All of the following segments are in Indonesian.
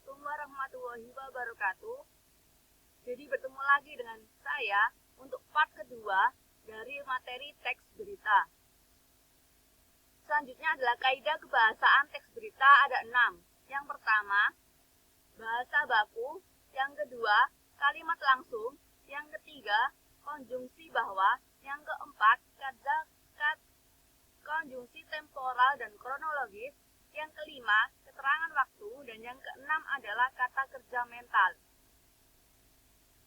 Assalamualaikum warahmatullahi wabarakatuh. Jadi bertemu lagi dengan saya untuk part kedua dari materi teks berita. Selanjutnya adalah kaidah kebahasaan teks berita ada 6. Yang pertama, bahasa baku. Yang kedua, kalimat langsung. Yang ketiga, konjungsi bahwa. Yang keempat, konjungsi temporal dan kronologis. Yang kelima, keterangan waktu, dan yang keenam adalah kata kerja mental.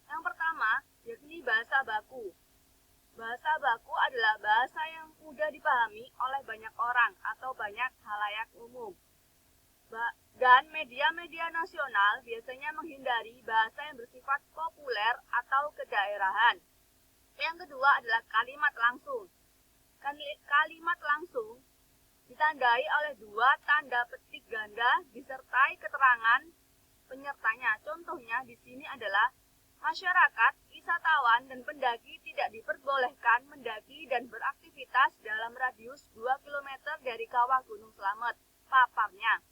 Yang pertama, yakni bahasa baku. Bahasa baku adalah bahasa yang mudah dipahami oleh banyak orang atau banyak halayak umum. Dan media-media nasional biasanya menghindari bahasa yang bersifat populer atau kedaerahan. Yang kedua adalah kalimat langsung. Kalimat langsung ditandai oleh dua tanda petik ganda disertai keterangan penyertanya. Contohnya di sini adalah masyarakat, wisatawan, dan pendaki tidak diperbolehkan mendaki dan beraktivitas dalam radius 2 km dari kawah Gunung Slamet. Paparnya.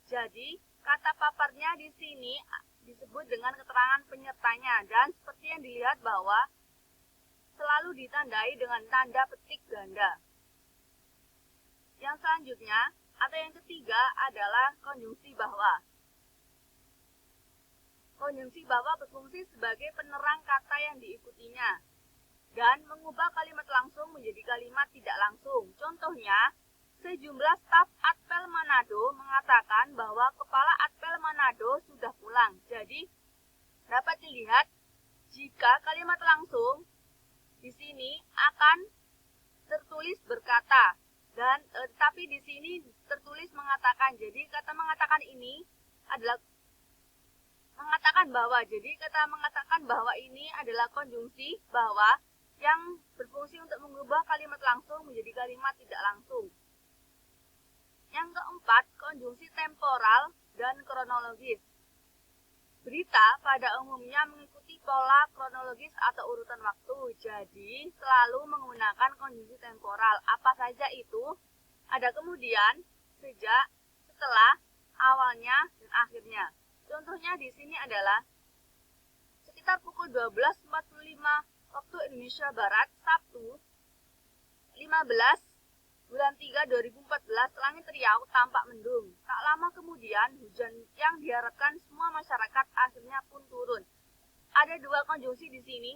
Jadi, kata paparnya di sini disebut dengan keterangan penyertanya dan seperti yang dilihat bahwa selalu ditandai dengan tanda petik ganda. Yang selanjutnya, atau yang ketiga adalah konjungsi bahwa. Konjungsi bahwa berfungsi sebagai penerang kata yang diikutinya dan mengubah kalimat langsung menjadi kalimat tidak langsung. Contohnya, sejumlah staf Atpel Manado mengatakan bahwa kepala Atpel Manado sudah pulang. Jadi, dapat dilihat jika kalimat langsung di sini akan tertulis berkata. Dan tapi di sini tertulis mengatakan. Jadi kata mengatakan ini adalah mengatakan bahwa. Jadi kata mengatakan bahwa ini adalah konjungsi bahwa yang berfungsi untuk mengubah kalimat langsung menjadi kalimat tidak langsung. Yang keempat, konjungsi temporal dan kronologis. Berita pada umumnya mengikuti pola kronologis atau urutan waktu. Jadi, selalu menggunakan konjungsi temporal. Apa saja itu? Ada kemudian, sejak, setelah, awalnya, dan akhirnya. Contohnya di sini adalah sekitar pukul 12.45 waktu Indonesia Barat, Sabtu, 15 bulan 3 2014, langit Riau tampak mendung. Tak lama kemudian, hujan yang diharapkan semua masyarakat akhirnya pun turun. Ada dua konjungsi di sini,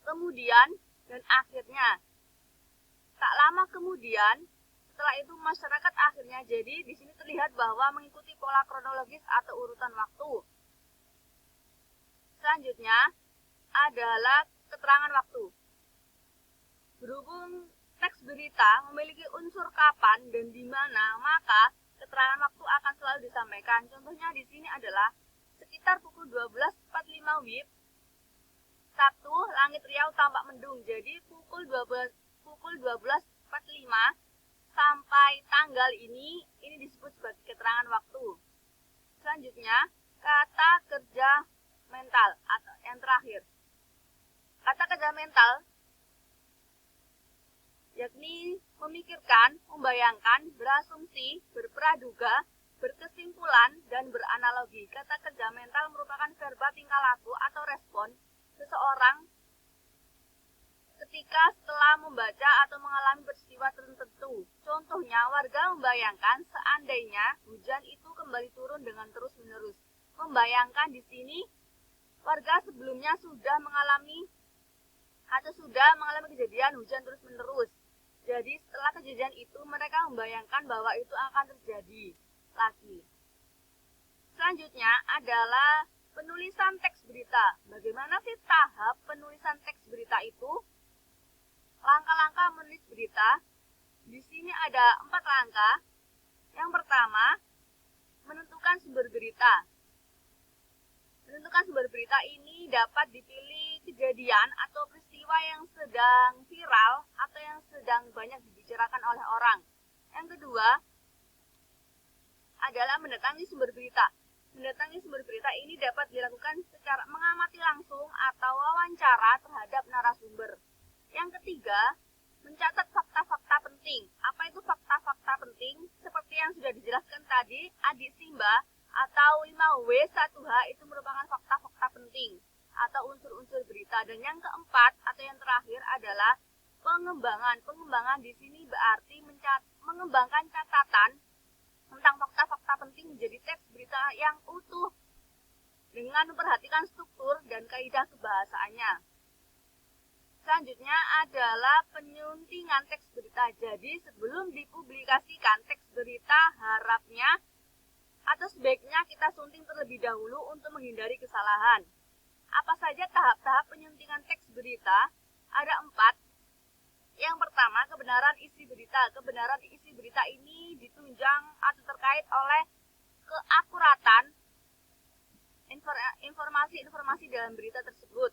kemudian dan akhirnya. Tak lama kemudian, setelah itu masyarakat akhirnya. Jadi di sini terlihat bahwa mengikuti pola kronologis atau urutan waktu. Selanjutnya adalah keterangan waktu. Berhubung teks berita memiliki unsur kapan dan di mana, maka keterangan waktu akan selalu disampaikan. Contohnya di sini adalah sekitar pukul 12.45 WIB, Sabtu, langit Riau tampak mendung. Jadi pukul 12.45 sampai tanggal ini disebut sebagai keterangan waktu. Selanjutnya, kata kerja mental atau yang terakhir. Kata kerja mental yakni memikirkan, membayangkan, berasumsi, berpraduga, berkesimpulan, dan beranalogi. Kata kerja mental merupakan verba tingkah laku atau respon seseorang ketika setelah membaca atau mengalami peristiwa tertentu. Contohnya, warga membayangkan seandainya hujan itu kembali turun dengan terus-menerus. Membayangkan di sini, warga sebelumnya sudah mengalami kejadian hujan terus-menerus. Jadi setelah kejadian itu mereka membayangkan bahwa itu akan terjadi lagi. Selanjutnya adalah penulisan teks berita. Bagaimana sih tahap penulisan teks berita itu? Langkah-langkah menulis berita. Di sini ada 4 langkah. Yang pertama, menentukan sumber berita. Menentukan sumber berita ini dapat dipilih kejadian atau peristiwa yang sedang viral atau yang sedang banyak dibicarakan oleh orang. Yang kedua adalah mendatangi sumber berita. Mendatangi sumber berita ini dapat dilakukan secara mengamati langsung atau wawancara terhadap narasumber. Yang ketiga, mencatat fakta-fakta penting. Apa itu fakta-fakta penting? Seperti yang sudah dijelaskan tadi, Adik Simba, atau 5W1H itu merupakan fakta-fakta penting atau unsur-unsur berita. Dan yang keempat atau yang terakhir adalah pengembangan. Pengembangan di sini berarti mengembangkan catatan tentang fakta-fakta penting menjadi teks berita yang utuh dengan memperhatikan struktur dan kaidah kebahasaannya. Selanjutnya adalah penyuntingan teks berita. Jadi sebelum dipublikasikan teks berita, harapnya atau sebaiknya kita sunting terlebih dahulu untuk menghindari kesalahan. Apa saja tahap-tahap penyuntingan teks berita? Ada 4. Yang pertama, kebenaran isi berita. Kebenaran isi berita ini ditunjang atau terkait oleh keakuratan informasi-informasi dalam berita tersebut.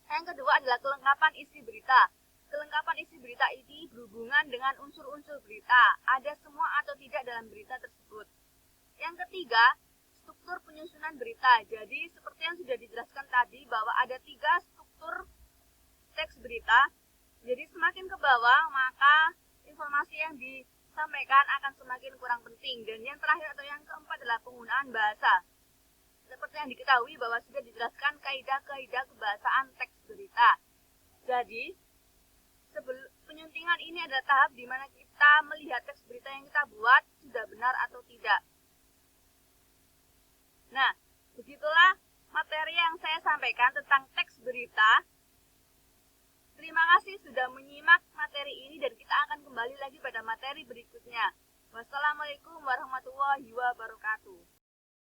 Yang kedua adalah kelengkapan isi berita. Kelengkapan isi berita ini berhubungan dengan unsur-unsur berita. Ada semua atau tidak dalam berita tersebut. Yang ketiga, struktur penyusunan berita. Jadi seperti yang sudah dijelaskan tadi bahwa ada 3 struktur teks berita. Jadi semakin ke bawah maka informasi yang disampaikan akan semakin kurang penting. Dan yang terakhir atau yang keempat adalah penggunaan bahasa. Seperti yang diketahui bahwa sudah dijelaskan kaidah-kaidah kebahasaan teks berita. Jadi penyuntingan ini adalah tahap di mana kita melihat teks berita yang kita buat sudah benar atau tidak. Nah, begitulah materi yang saya sampaikan tentang teks berita. Terima kasih sudah menyimak materi ini dan kita akan kembali lagi pada materi berikutnya. Wassalamualaikum warahmatullahi wabarakatuh.